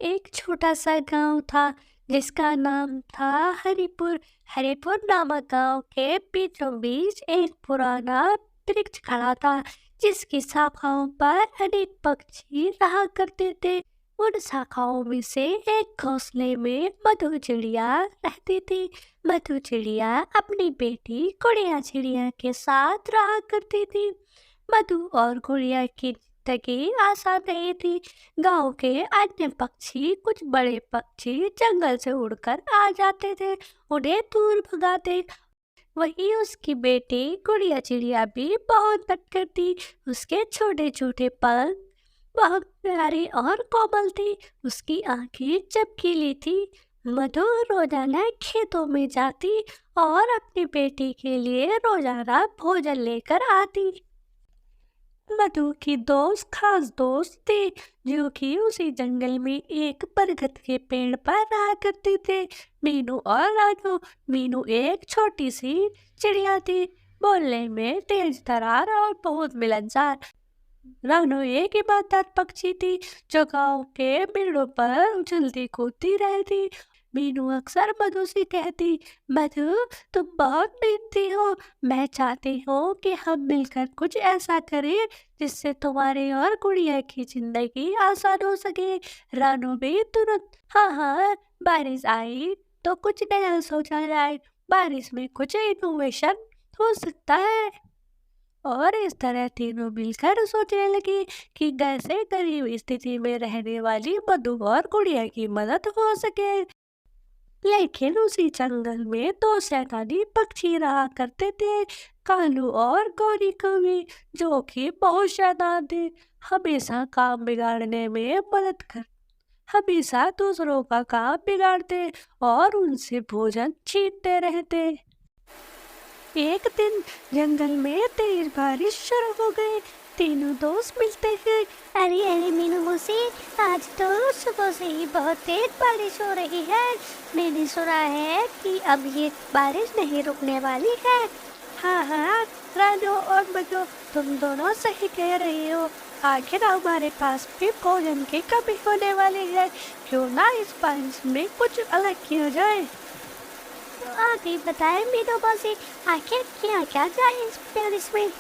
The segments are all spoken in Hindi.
एक छोटा सा गांव था जिसका नाम था हरिपुर। हरिपुर नामक गांव के बीचों बीच एक पुराना वृक्ष खड़ा था जिसकी शाखाओं पर अनेक पक्षी रहा करते थे। उन शाखाओं में से एक घोंसले में मधु चिड़िया रहती थी। मधु चिड़िया अपनी बेटी गुड़िया चिड़िया के साथ रहा करती थी। मधु और गुड़िया की जिंदगी आसान नहीं थी। गांव के अन्य पक्षी, कुछ बड़े पक्षी जंगल से उड़कर आ जाते थे, उन्हें दूर भगाते। वहीं उसकी बेटी गुड़िया चिड़िया भी बहुत नटखट थी। उसके छोटे छोटे पंख बहुत प्यारी और कोमल थी। उसकी आंखें चमकीली थी। मधु रोजाना खेतों में जाती और अपनी बेटी के लिए रोजाना भोजन लेकर आती। मधु की दोस्त खास दोस्त थे जो कि उसी जंगल में एक बरगद के पेड़ पर रहा करते थे। मीनू और रानू। मीनू एक छोटी सी चिड़िया थी, बोलने में तेज तर्रार और बहुत मिलनसार। रानू एक ईमानदार पक्षी थी जो गांव के पेड़ों पर उछलती कूदती रहती। मीनू अक्सर मधु से कहती, मधु तुम बहुत मेहनती हो, मैं चाहती हूँ कि हम मिलकर कुछ ऐसा करें जिससे तुम्हारी और गुड़िया की जिंदगी आसान हो सके। रानू भी तुरंत हाँ हाँ, बारिश आई तो कुछ नया सोचा जाए, बारिश में कुछ इनोवेशन हो सकता है। और इस तरह तीनों मिलकर सोचने लगी कि कैसे गरीब स्थिति में रहने वाली मधु और गुड़िया की मदद हो सके। लेकिन उसी जंगल में दो शैतानी पक्षी रहा करते थे, कालू और गौरी कौवी, जो कि बहुत शैतान थे। हमेशा काम बिगाड़ने में मदद कर हमेशा दूसरों का काम बिगाड़ते और उनसे भोजन छीनते रहते। एक दिन जंगल में तेज बारिश शुरू हो गई। तीनों दोस्त मिलते हैं। अरे अरे मीनू मौसी, आज तो सुबह से ही बहुत तेज बारिश हो रही है। मैंने सुना है कि अब ये बारिश नहीं रुकने वाली है। हाँ हाँ रानू और मधु, तुम दोनों सही कह रही हो। आखिर हमारे पास भी भोजन की कमी होने वाली है। क्यों ना इस बारिश में कुछ अलग किया जाए। तो आप ही बताएं मीनू मौसी, आखिर किया क्या जाए इस बारिश में।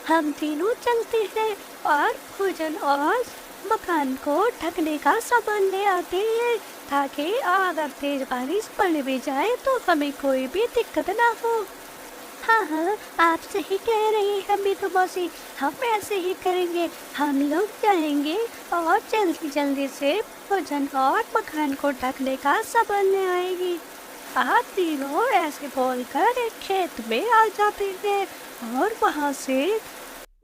हम तीनों चलते हैं और भोजन और मकान को ढकने का सामान ले आते हैं ताकि अगर तेज बारिश पड़ भी जाए तो हमें कोई भी दिक्कत ना हो। हाँ हाँ, आप सही कह रही हैं मीनू मौसी, हम ऐसे ही करेंगे। हम लोग जाएंगे और जल्दी जल्दी से भोजन और मकान को ढकने का सामान ले आएंगे। आप तीनों ऐसे बोलकर एक खेत में आ जाते हैं और वहाँ से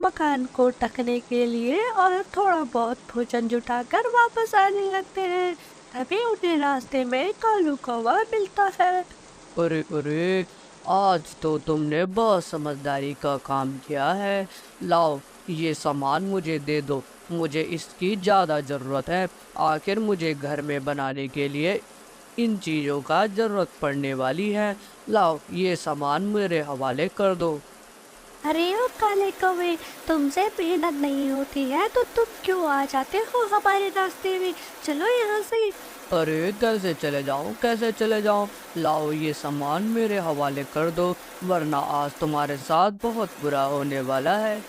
मकान को ढकने के लिए और थोड़ा बहुत भोजन जुटाकर वापस आने लगते हैं। तभी उन्हें रास्ते में कालू कौवा मिलता है। अरे अरे, आज तो तुमने बहुत समझदारी का काम किया है। लाओ ये सामान मुझे दे दो, मुझे इसकी ज़्यादा ज़रूरत है। आखिर मुझे घर में बनाने के लिए इन चीज़ों का ज़रूरत पड़ने वाली है। लाओ ये सामान मेरे हवाले कर दो। अरे ओ काले कौवे, तुमसे मेहनत नहीं होती है तो तुम क्यों आ जाते हो हमारे रास्ते में। चलो यहाँ से। अरे कैसे चले जाऊँ, कैसे चले जाऊँ। लाओ ये सामान मेरे हवाले कर दो, वरना आज तुम्हारे साथ बहुत बुरा होने वाला है।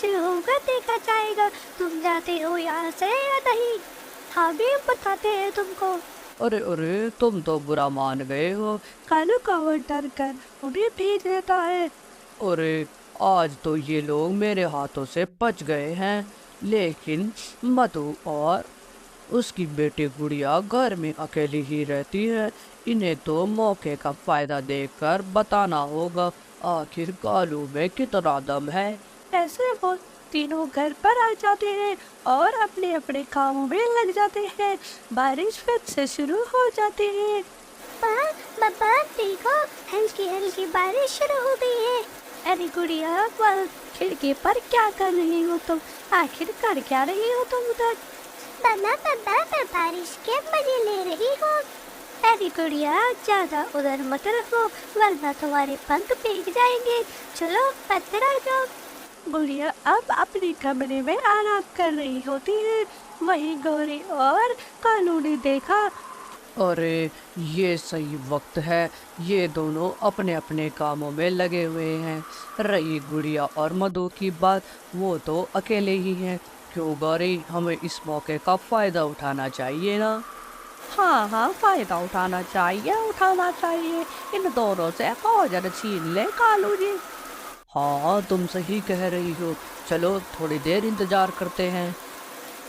जो होगा देखा जाएगा। तुम जाते हो यहाँ से या नहीं, हम भी बताते हैं तुमको। अरे अरे, तुम तो बुरा मान गए हो। कालू कौवा डर कर उन्हें भेज देता है। अरे आज तो ये लोग मेरे हाथों से बच गए हैं। लेकिन मधु और उसकी बेटी गुड़िया घर में अकेली ही रहती है। इन्हें तो मौके का फायदा देकर बताना होगा आखिर कालू में कितना दम है। ऐसे वो तीनों घर पर आ जाते हैं और अपने अपने कामों में लग जाते हैं। बारिश फिर से शुरू हो जाती है। पापा देखो, हल्की हल्की बारिश शुरू हो गई है। अरे गुड़िया, वह खिड़की पर क्या कर रही हो तुम। आखिर कर क्या रही हो तुम उधर। पापा मैं बारिश के मजे ले रही हूँ। अरे गुड़िया, ज्यादा उधर मत रखो वरना तुम्हारे पंख भीग जाएंगे। चलो अंदर आ जाओ। गुड़िया अब अपने कमरे में आराम कर रही होती है। वहीं गौरी और कालू ने देखा। अरे ये सही वक्त है, ये दोनों अपने अपने कामों में लगे हुए हैं। रही गुड़िया और मधु की बात, वो तो अकेले ही हैं। क्यों गौरी, हमें इस मौके का फायदा उठाना चाहिए ना। हाँ हाँ, फायदा उठाना चाहिए। इन दोनों से औजार छीन ले कालू जी। हाँ तुम सही कह रही हो, चलो थोड़ी देर इंतजार करते हैं।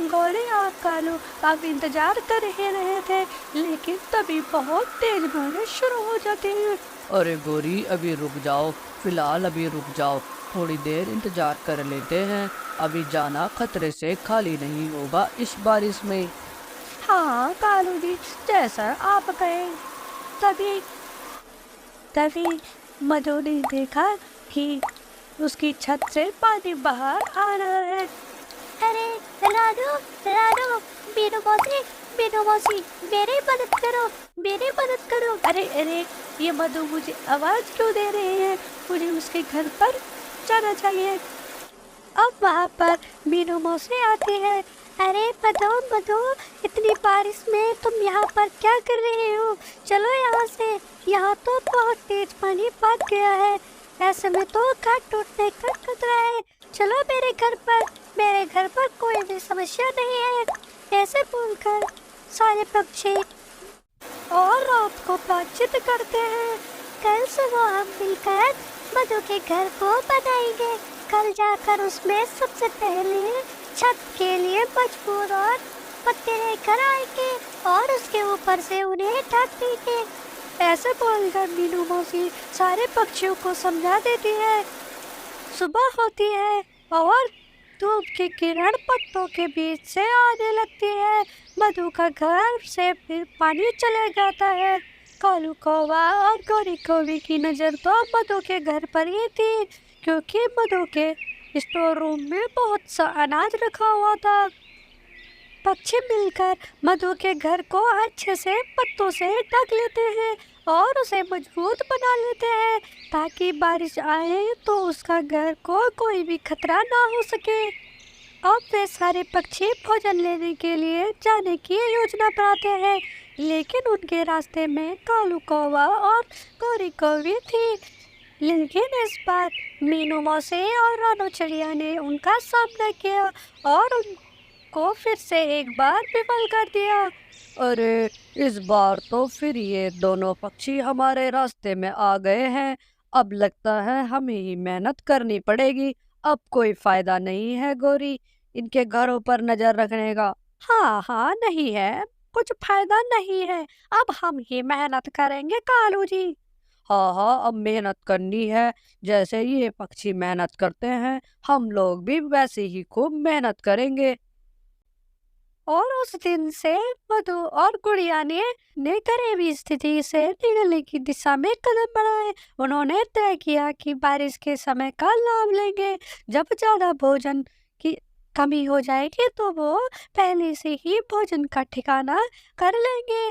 गौरी और कालू अब इंतजार कर ही रहे थे, लेकिन तभी बहुत तेज बारिश शुरू हो जाती है। अरे गौरी अभी रुक जाओ, फिलहाल अभी रुक जाओ, थोड़ी देर इंतजार कर लेते हैं। अभी जाना खतरे से खाली नहीं होगा इस बारिश में। हाँ कालू जी, जैसा आप कहें। तभी तभी मधु ने देखा कि उसकी छत से पानी बाहर आ रहा है। अरे रानू, रानू, मीनू मौसी, मेरी मदद करो। अरे अरे, ये मधु मुझे आवाज क्यों दे रहे हैं? मुझे उसके घर पर जाना चाहिए। अब वहाँ पर मीनू मौसी आती है। अरे मधु, इतनी बारिश में तुम यहाँ पर क्या कर रहे हो? चलो यहाँ से, यहाँ तो बहुत तेज पानी भर गया है। ऐसे में तो घर टूटने का खतरा है। चलो मेरे घर पर कोई भी समस्या नहीं है। ऐसे बोलकर सारे पक्षी और रात को बातचीत करते हैं। कल सुबह हम मिलकर मधु के घर को बनाएंगे। कल जाकर उसमें सबसे पहले छत के लिए मजबूत और पत्ते लेकर आएंगे और उसके ऊपर से उन्हें ढक देंगे। ऐसे बोलकर मीनू मौसी सारे पक्षियों को समझा देती है। सुबह होती है और धूप की किरण पत्तों के बीच से आने लगती है। मधु का घर से फिर पानी चला जाता है। कालू कौवा और गौरी कौवी की नज़र तो मधु के घर पर ही थी, क्योंकि मधु के स्टोर रूम में बहुत सा अनाज रखा हुआ था। पक्षी मिलकर मधु के घर को अच्छे से पत्तों से ढक लेते हैं और उसे मजबूत बना लेते हैं, ताकि बारिश आए तो उसका घर को कोई भी खतरा ना हो सके। अब वे सारे पक्षी भोजन लेने के लिए जाने की योजना बनाते हैं, लेकिन उनके रास्ते में कालू कौवा और गौरी कौवी थी। लेकिन इस बार मीनू मौसी और रानू चिड़िया ने उनका सामना किया और उनको फिर से एक बार विफल कर दिया। अरे इस बार तो फिर ये दोनों पक्षी हमारे रास्ते में आ गए हैं। अब लगता है हमें ही मेहनत करनी पड़ेगी। अब कोई फायदा नहीं है गौरी इनके घरों पर नजर रखने का। हाँ नहीं है, कुछ फायदा नहीं है। अब हम ही मेहनत करेंगे कालू जी। हाँ अब मेहनत करनी है। जैसे ये पक्षी मेहनत करते हैं, हम लोग भी वैसे ही खूब मेहनत करेंगे। और उस दिन से मधु और गुड़िया ने करीबी स्थिति से निकलने की दिशा में कदम बढ़ाए। उन्होंने तय किया कि बारिश के समय का लाभ लेंगे। जब ज्यादा भोजन की कमी हो जाएगी तो वो पहले से ही भोजन का ठिकाना कर लेंगे।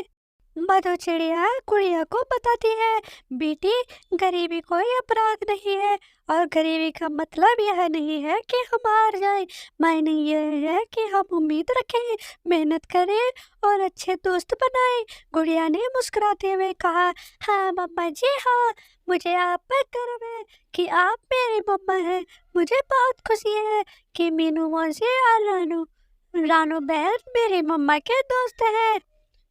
मधु चिड़िया गुड़िया को बताती है, बेटी, गरीबी कोई अपराध नहीं है और गरीबी का मतलब यह नहीं है कि हम हार जाएं। मायने यह है कि हम उम्मीद रखें, मेहनत करें और अच्छे दोस्त बनाएं। गुड़िया ने मुस्कुराते हुए कहा, हाँ मम्मा जी हाँ, मुझे आप पर गर्व है कि आप मेरी मम्मा हैं। मुझे बहुत खुशी है कि मीनू मौसी और रानू बहन मेरी मम्मा के दोस्त हैं।